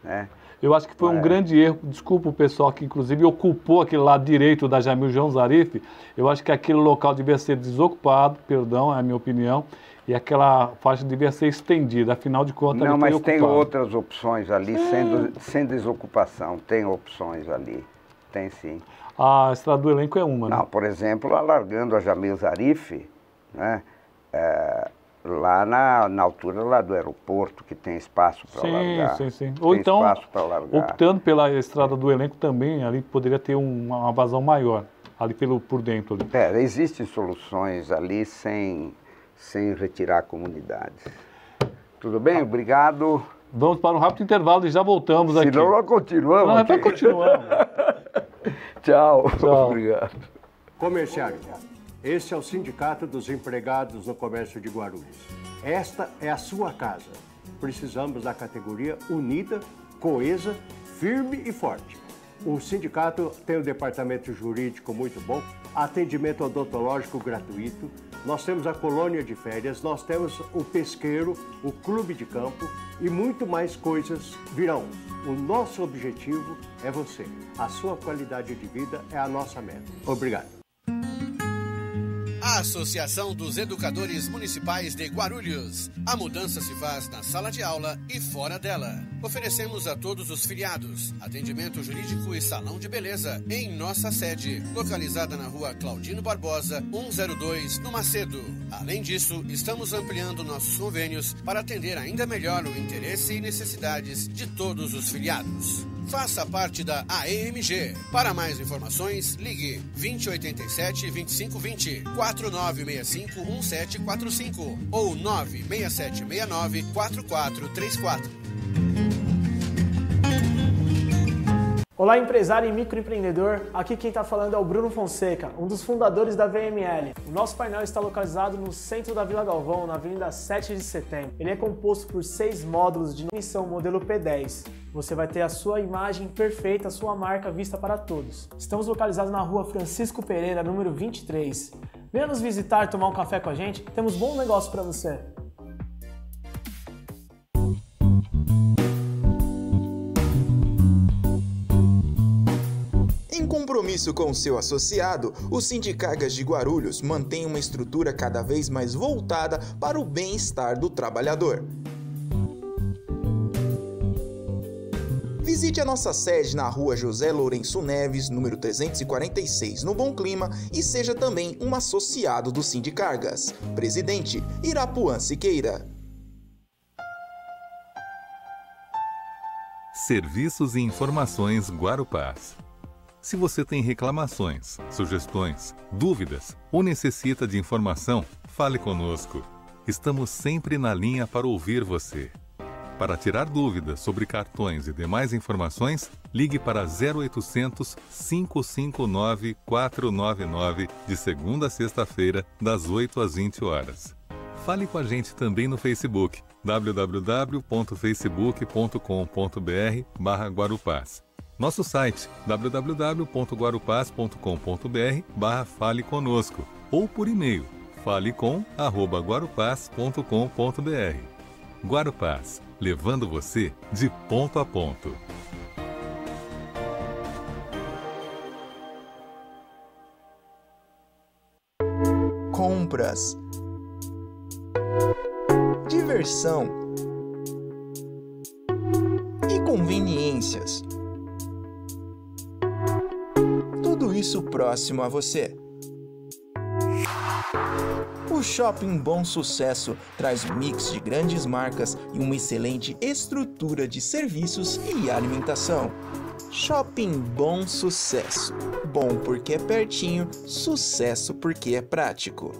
né? Eu acho que foi um grande erro, desculpa o pessoal que inclusive ocupou aquele lado direito da Jamil João Zarif, eu acho que aquele local devia ser desocupado, perdão, é a minha opinião, e aquela faixa devia ser estendida, afinal de contas... Não, mas tem outras opções ali, sem desocupação, tem opções ali, tem sim. A Estrada do Elenco é uma, né? Não, por exemplo, alargando a Jamil Zarif, né? Lá na altura lá do aeroporto, que tem espaço para largar. Sim. Ou então, largar. optando pela Estrada do Elenco também, ali poderia ter uma vazão maior, ali por dentro. Ali. Existem soluções ali sem retirar a comunidade. Tudo bem? Obrigado. Vamos para um rápido intervalo e já voltamos aqui. Senão nós continuamos. Não, vai continuando. Tchau. Obrigado. Comerciário. Este é o Sindicato dos Empregados no Comércio de Guarulhos. Esta é a sua casa. Precisamos da categoria unida, coesa, firme e forte. O sindicato tem um departamento jurídico muito bom, atendimento odontológico gratuito, nós temos a colônia de férias, nós temos o pesqueiro, o clube de campo e muito mais coisas virão. O nosso objetivo é você. A sua qualidade de vida é a nossa meta. Obrigado. A Associação dos Educadores Municipais de Guarulhos. A mudança se faz na sala de aula e fora dela. Oferecemos a todos os filiados atendimento jurídico e salão de beleza em nossa sede, localizada na rua Claudino Barbosa, 102, no Macedo. Além disso, estamos ampliando nossos convênios para atender ainda melhor o interesse e necessidades de todos os filiados. Faça parte da AEMG. Para mais informações, ligue 2087-2520, 4965-1745 ou 96769-4434. Olá, empresário e microempreendedor. Aqui quem está falando é o Bruno Fonseca, um dos fundadores da VML. O nosso painel está localizado no centro da Vila Galvão, na Avenida 7 de Setembro. Ele é composto por 6 módulos de emissão modelo P10. Você vai ter a sua imagem perfeita, a sua marca vista para todos. Estamos localizados na rua Francisco Pereira, número 23. Venha nos visitar, tomar um café com a gente. Temos bom negócio para você. Em compromisso com o seu associado, o Sindicargas de Guarulhos mantém uma estrutura cada vez mais voltada para o bem-estar do trabalhador. Visite a nossa sede na rua José Lourenço Neves, número 346, no Bom Clima, e seja também um associado do Sindicargas. Presidente Irapuan Siqueira. Serviços e Informações Guarupás. Se você tem reclamações, sugestões, dúvidas ou necessita de informação, fale conosco. Estamos sempre na linha para ouvir você. Para tirar dúvidas sobre cartões e demais informações, ligue para 0800 559 499 de segunda a sexta-feira, das 8 às 20 horas. Fale com a gente também no Facebook, www.facebook.com.br/Guarupás. Nosso site, www.guarupás.com.br/Fale Conosco, ou por e-mail, falecom@guarupás.com.br. Guarupás, levando você de ponto a ponto. Compras, diversão e conveniências. Tudo isso próximo a você. O Shopping Bom Sucesso traz um mix de grandes marcas e uma excelente estrutura de serviços e alimentação. Shopping Bom Sucesso. Bom porque é pertinho, sucesso porque é prático.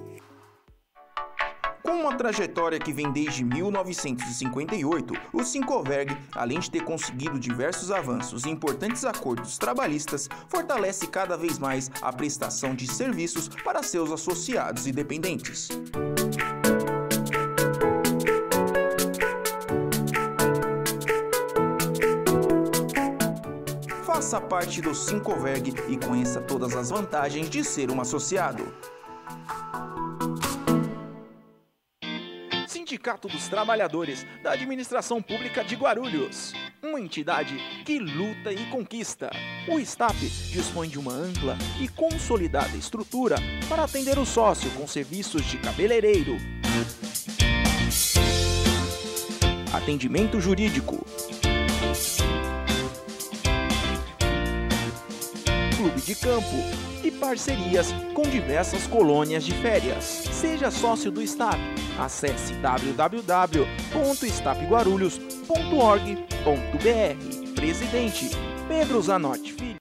Com uma trajetória que vem desde 1958, o Sincoverg, além de ter conseguido diversos avanços e importantes acordos trabalhistas, fortalece cada vez mais a prestação de serviços para seus associados e dependentes. Faça parte do Sincoverg e conheça todas as vantagens de ser um associado. Sindicato dos Trabalhadores da Administração Pública de Guarulhos, uma entidade que luta e conquista. O STAP dispõe de uma ampla e consolidada estrutura para atender o sócio com serviços de cabeleireiro, atendimento jurídico, clube de campo e parcerias com diversas colônias de férias. Seja sócio do STAP. Acesse www.stapguarulhos.org.br. Presidente Pedro Zanotti Filho.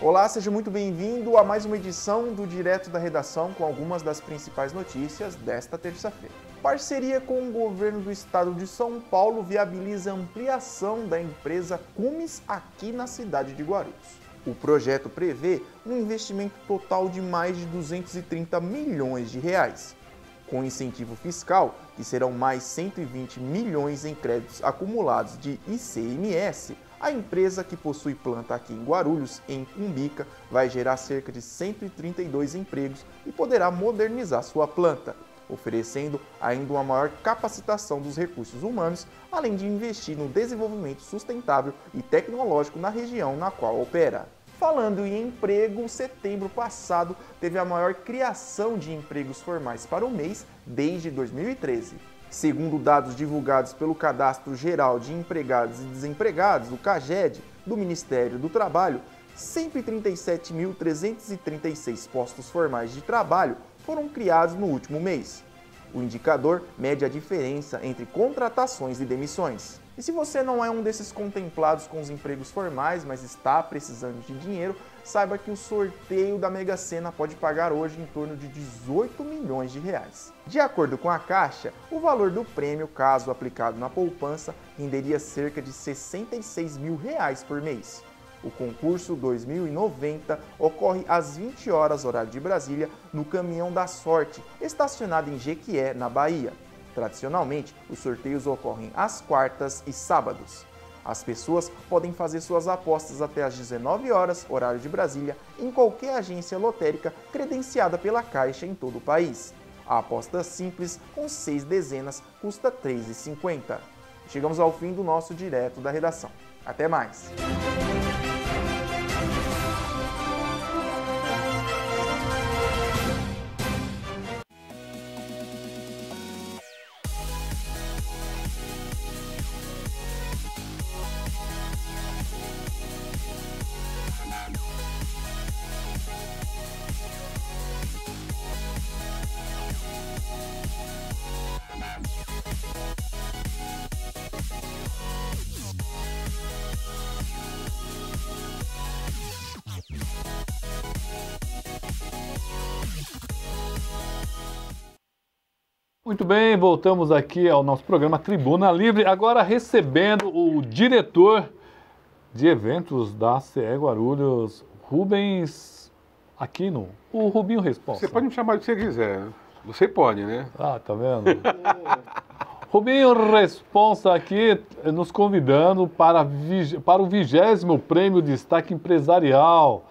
Olá, seja muito bem-vindo a mais uma edição do Direto da Redação com algumas das principais notícias desta terça-feira. Parceria com o governo do estado de São Paulo viabiliza a ampliação da empresa Cumes aqui na cidade de Guarulhos. O projeto prevê um investimento total de mais de 230 milhões de reais. Com incentivo fiscal, que serão mais 120 milhões em créditos acumulados de ICMS, a empresa, que possui planta aqui em Guarulhos, em Cumbica, vai gerar cerca de 132 empregos e poderá modernizar sua planta, oferecendo ainda uma maior capacitação dos recursos humanos, além de investir no desenvolvimento sustentável e tecnológico na região na qual opera. Falando em emprego, setembro passado teve a maior criação de empregos formais para o mês desde 2013. Segundo dados divulgados pelo Cadastro Geral de Empregados e Desempregados, o CAGED, do Ministério do Trabalho, 137.336 postos formais de trabalho foram criados no último mês. O indicador mede a diferença entre contratações e demissões. E se você não é um desses contemplados com os empregos formais, mas está precisando de dinheiro, saiba que o sorteio da Mega Sena pode pagar hoje em torno de 18 milhões de reais. De acordo com a Caixa, o valor do prêmio, caso aplicado na poupança, renderia cerca de 66 mil reais por mês. O concurso 2090 ocorre às 20 horas, horário de Brasília, no Caminhão da Sorte, estacionado em Jequié, na Bahia. Tradicionalmente, os sorteios ocorrem às quartas e sábados. As pessoas podem fazer suas apostas até às 19 horas, horário de Brasília, em qualquer agência lotérica credenciada pela Caixa em todo o país. A aposta simples, com 6 dezenas, custa R$ 3,50. Chegamos ao fim do nosso Direto da Redação. Até mais! Muito bem, voltamos aqui ao nosso programa Tribuna Livre, agora recebendo o diretor de eventos da CE Guarulhos, Rubens Aquino, o Rubinho Responsa. Você pode me chamar do que você quiser, você pode, né? Ah, tá vendo? Rubinho Responsa aqui nos convidando para o 20º Prêmio Destaque Empresarial.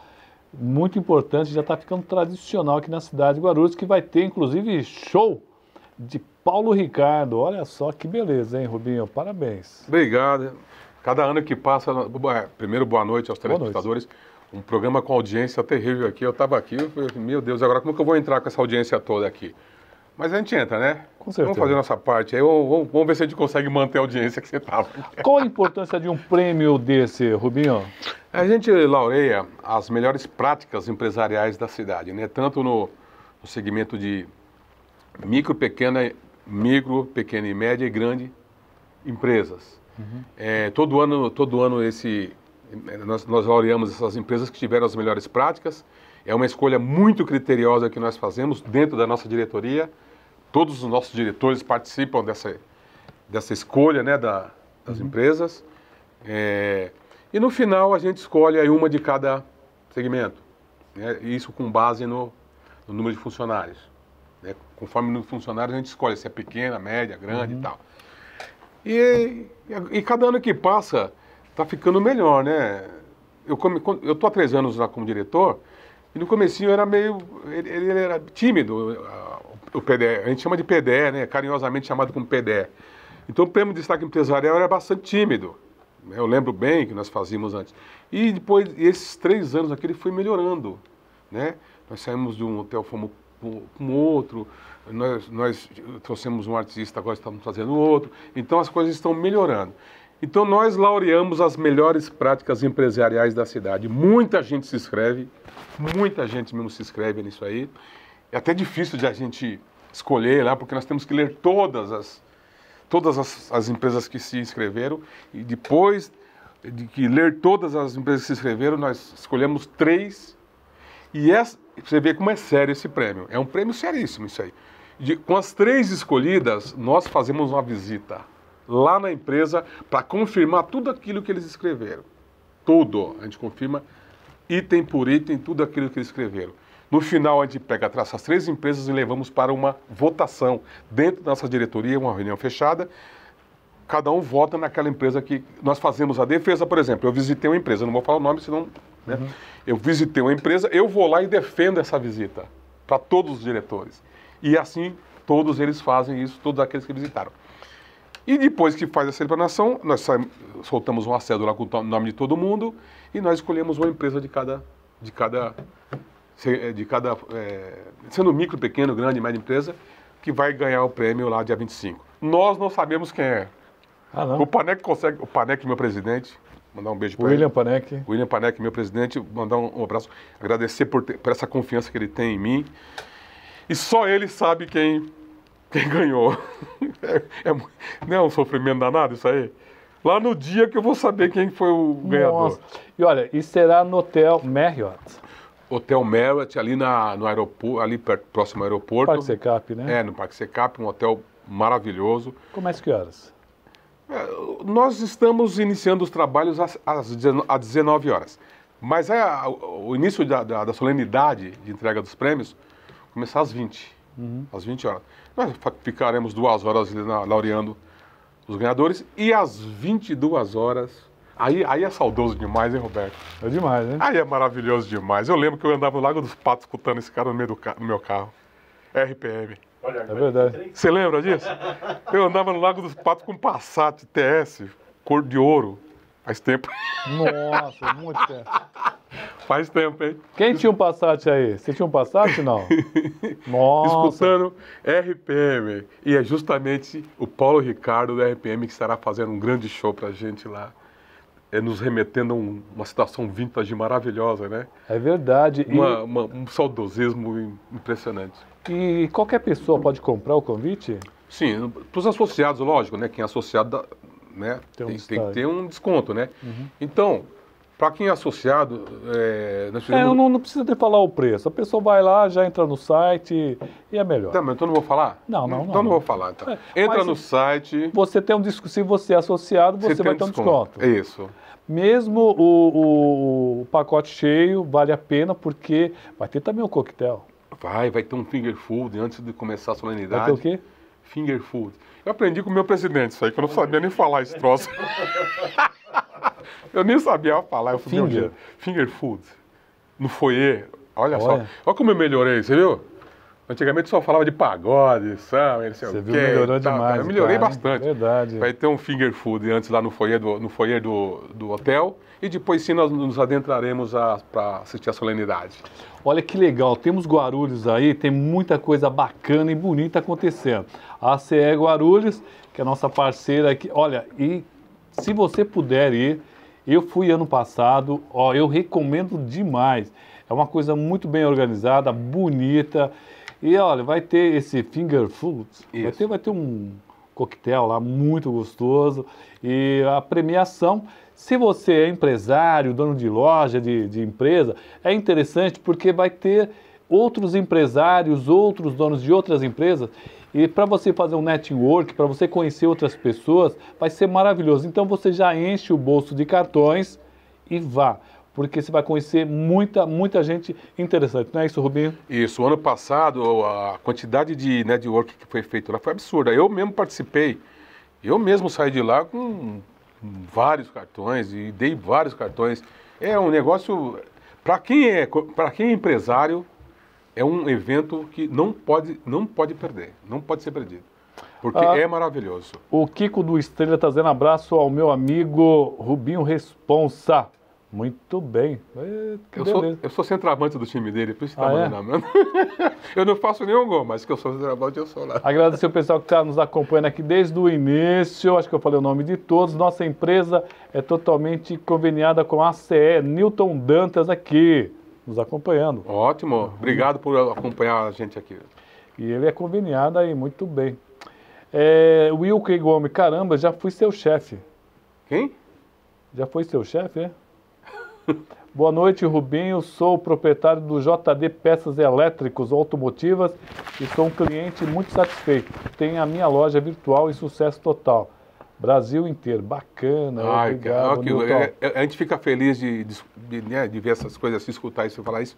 Muito importante, já está ficando tradicional aqui na cidade de Guarulhos, que vai ter inclusive show de Paulo Ricardo. Olha só que beleza, hein, Rubinho? Parabéns. Obrigado. Cada ano que passa, primeiro boa noite aos telespectadores. Um programa com audiência terrível aqui. Eu estava aqui, eu falei, meu Deus, agora como que eu vou entrar com essa audiência toda aqui? Mas a gente entra, né? Com certeza. Vamos fazer a nossa parte aí, vamos ver se a gente consegue manter a audiência que você estava. Qual a importância de um prêmio desse, Rubinho? A gente laureia as melhores práticas empresariais da cidade, né? Tanto no segmento de micro, pequena e média e grande empresas. Todo ano nós laureamos essas empresas que tiveram as melhores práticas. É uma escolha muito criteriosa que nós fazemos dentro da nossa diretoria. Todos os nossos diretores participam dessa escolha, né, das empresas. E no final a gente escolhe aí uma de cada segmento, né? Isso com base no número de funcionários. Conforme o número de funcionários, a gente escolhe se é pequena, média, grande e tal. E cada ano que passa, está ficando melhor, né? Eu estou há 3 anos lá como diretor E no comecinho era meio, ele era tímido, o PDE, a gente chama de PDE, né, carinhosamente chamado como PDE. Então o prêmio de destaque empresarial era bastante tímido, né, eu lembro bem que nós fazíamos antes. E depois, esses 3 anos aqui, ele foi melhorando, né? Nós saímos de um hotel, fomos para um outro, nós trouxemos um artista, agora estamos fazendo outro, então as coisas estão melhorando. Então nós laureamos as melhores práticas empresariais da cidade. Muita gente se inscreve, muita gente mesmo se inscreve nisso aí. É até difícil de a gente escolher lá, porque nós temos que ler todas as empresas que se inscreveram, e depois de que ler todas as empresas que se inscreveram, nós escolhemos 3, e você vê como é sério esse prêmio. É um prêmio seríssimo isso aí. Com as 3 escolhidas, nós fazemos uma visita lá na empresa para confirmar tudo aquilo que eles escreveram. Tudo. A gente confirma item por item, tudo aquilo que eles escreveram. No final, a gente pega essas 3 empresas e levamos para uma votação dentro da nossa diretoria, uma reunião fechada. Cada um vota naquela empresa que nós fazemos a defesa. Por exemplo, eu visitei uma empresa, não vou falar o nome, senão... Né? Eu visitei uma empresa, eu vou lá e defendo essa visita para todos os diretores. E assim, todos eles fazem isso, todos aqueles que visitaram. E depois que faz a celebração, nós soltamos uma cédula com o nome de todo mundo e nós escolhemos uma empresa sendo micro, pequeno, grande, média empresa, que vai ganhar o prêmio lá dia 25. Nós não sabemos quem é. Ah, não? O Panek, meu presidente, mandar um beijo para ele. William Panek, meu presidente, mandar um abraço, agradecer por essa confiança que ele tem em mim. E só ele sabe quem ganhou. Não é um sofrimento danado isso aí? Lá no dia que eu vou saber quem foi o ganhador. Nossa. E olha, isso será no Hotel Marriott. Hotel Marriott, ali no aeroporto, ali próximo ao aeroporto. Parque Secap, né? É, no Parque Secap, um hotel maravilhoso. Começa que horas? Nós estamos iniciando os trabalhos às 19 horas. Mas o início da solenidade de entrega dos prêmios começar às 20. Às 20 horas. Nós ficaremos 2 horas laureando os ganhadores e às 22 horas... Aí é saudoso demais, hein, Roberto? É demais, né? Aí é maravilhoso demais. Eu lembro que eu andava no Lago dos Patos escutando esse cara no meio do meu carro. RPM. É verdade. Você lembra disso? Eu andava no Lago dos Patos com um Passat TS, cor de ouro. Faz tempo. Nossa, muito tempo. Faz tempo, hein? Quem tinha um Passat aí? Você tinha um Passat, não? Nossa. Escutando RPM. E é justamente o Paulo Ricardo do RPM que estará fazendo um grande show pra gente lá. Nos remetendo a uma situação vintage maravilhosa, né? É verdade. Um saudosismo impressionante. E qualquer pessoa pode comprar o convite? Sim, para os associados, lógico, né? Quem é associado, né? Tem que ter um desconto, né? Então, para quem é associado... nós fizemos... não precisa de falar o preço. A pessoa vai lá, já entra no site e é melhor. Não, mas então não vou falar? Não. Então não vou falar. Então. Entra no site... Você tem se você é associado, você vai ter um desconto. É isso. Mesmo o pacote cheio vale a pena, porque vai ter também um coquetel. Vai ter um finger food antes de começar a solenidade. Vai ter o quê? Finger food. Eu aprendi com o meu presidente isso aí, que eu não sabia nem falar esse troço. Eu nem sabia falar. Finger food. No foyer. Olha só. Olha como eu melhorei, você viu? Antigamente só falava de pagode, sabe? Você viu, melhorou demais. Eu melhorei bastante. Verdade. Vai ter um finger food antes lá no foyer do hotel. E depois sim nós nos adentraremos para assistir a solenidade. Olha que legal, temos Guarulhos aí, tem muita coisa bacana e bonita acontecendo. A ACE Guarulhos, que é a nossa parceira aqui, olha, e se você puder ir, eu fui ano passado, eu recomendo demais. É uma coisa muito bem organizada, bonita. E olha, vai ter esse finger food, vai ter um coquetel lá muito gostoso. E a premiação, se você é empresário, dono de loja, de empresa, é interessante porque vai ter outros empresários, outros donos de outras empresas. E para você fazer um network, para você conhecer outras pessoas, vai ser maravilhoso. Então você já enche o bolso de cartões e vá. Porque você vai conhecer muita gente interessante, não é isso, Rubinho? Isso, o ano passado a quantidade de network que foi feito lá foi absurda. Eu mesmo participei, eu mesmo saí de lá com vários cartões e dei vários cartões. É um negócio, Para quem é empresário, é um evento que não pode perder, não pode ser perdido. Porque é maravilhoso. O Kiko do Estrela tá dando abraço ao meu amigo Rubinho Responsa. Muito bem. Eu sou centroavante do time dele, por isso que tá mandando. Eu não faço nenhum gol, mas que eu sou centroavante, eu sou lá. Agradecer o pessoal que está nos acompanhando aqui desde o início. Acho que eu falei o nome de todos. Nossa empresa é totalmente conveniada com a ACE. Newton Dantas aqui, nos acompanhando. Ótimo. Obrigado por acompanhar a gente aqui. E ele é conveniado aí, muito bem. Wilker Gomes, caramba, já fui seu chefe. Quem? Já foi seu chefe, é? Boa noite, Rubinho. Sou o proprietário do JD Peças Elétricos Automotivas e sou um cliente muito satisfeito. Tenho a minha loja virtual e sucesso total. Brasil inteiro. Bacana. Obrigado, a gente fica feliz de ver essas coisas, de escutar isso, falar isso.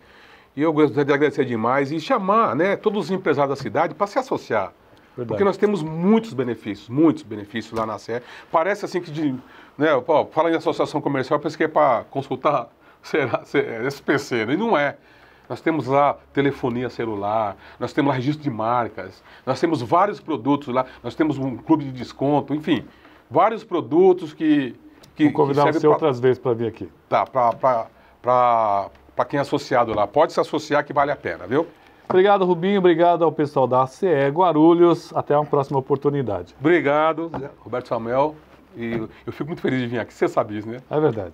E eu gostaria de agradecer demais e chamar, né, todos os empresários da cidade para se associar. Verdade. Porque nós temos muitos benefícios lá na Sé. Parece assim que, fala em associação comercial, parece que é para consultar SPC, né? E não é. Nós temos lá telefonia celular, nós temos lá registro de marcas, nós temos vários produtos lá, nós temos um clube de desconto, enfim, vários produtos que vou convidar você outras vezes para vir aqui. Tá, para quem é associado lá. Pode se associar que vale a pena, viu? Obrigado, Rubinho. Obrigado ao pessoal da ACE Guarulhos. Até uma próxima oportunidade. Obrigado, Roberto Samuel. E eu fico muito feliz de vir aqui. Você sabe disso, né? É verdade.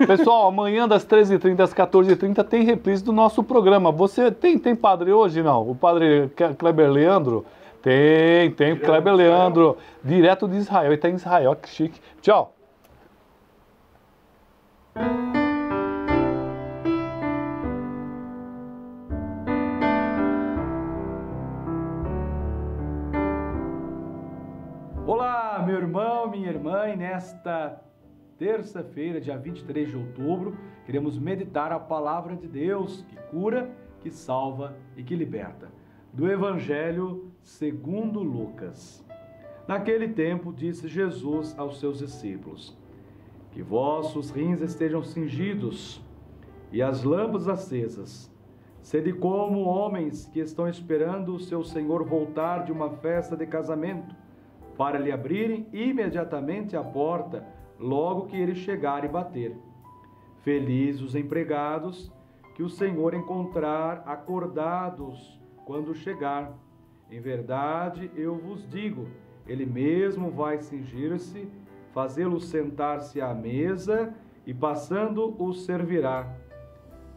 Pessoal, amanhã das 13h30 às 14h30 tem reprise do nosso programa. Você tem padre hoje, não? O padre Kleber Leandro? Tem o Kleber Leandro, direto de Israel. Ele está em Israel, que chique. Tchau. Olá, meu irmão, minha irmã, e nesta terça-feira, dia 23 de outubro, queremos meditar a palavra de Deus que cura, que salva e que liberta. Do Evangelho segundo Lucas. Naquele tempo, disse Jesus aos seus discípulos: que vossos rins estejam cingidos e as lâmpadas acesas. Sede como homens que estão esperando o seu Senhor voltar de uma festa de casamento, para lhe abrirem imediatamente a porta, logo que ele chegar e bater. Felizes os empregados que o Senhor encontrar acordados quando chegar. Em verdade, eu vos digo, ele mesmo vai cingir-se, fazê-lo sentar-se à mesa e passando os servirá.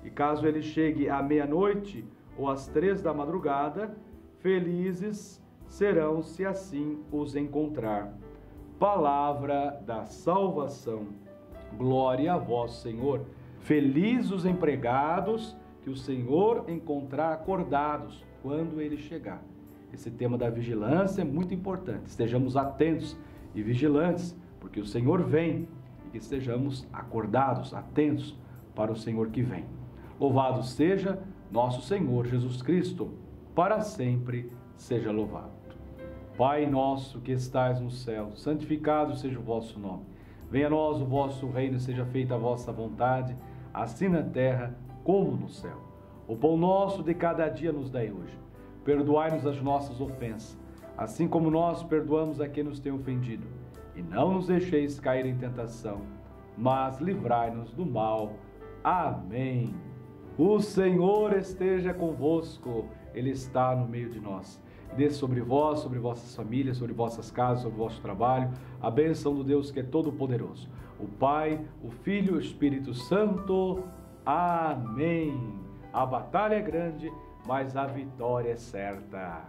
E caso ele chegue à meia-noite ou às 3 da madrugada, felizes serão se assim os encontrar. Palavra da salvação. Glória a vós, Senhor. Felizes os empregados que o Senhor encontrar acordados quando ele chegar. Esse tema da vigilância é muito importante. Estejamos atentos e vigilantes, porque o Senhor vem, e que estejamos acordados, atentos para o Senhor que vem. Louvado seja nosso Senhor Jesus Cristo, para sempre seja louvado. Pai nosso que estais no céu, santificado seja o vosso nome. Venha a nós o vosso reino, seja feita a vossa vontade, assim na terra como no céu. O pão nosso de cada dia nos dai hoje. Perdoai-nos as nossas ofensas, assim como nós perdoamos a quem nos tem ofendido. E não nos deixeis cair em tentação, mas livrai-nos do mal. Amém. O Senhor esteja convosco, Ele está no meio de nós. Dê sobre vós, sobre vossas famílias, sobre vossas casas, sobre o vosso trabalho, a bênção do Deus que é todo-poderoso. O Pai, o Filho e o Espírito Santo. Amém. A batalha é grande, mas a vitória é certa.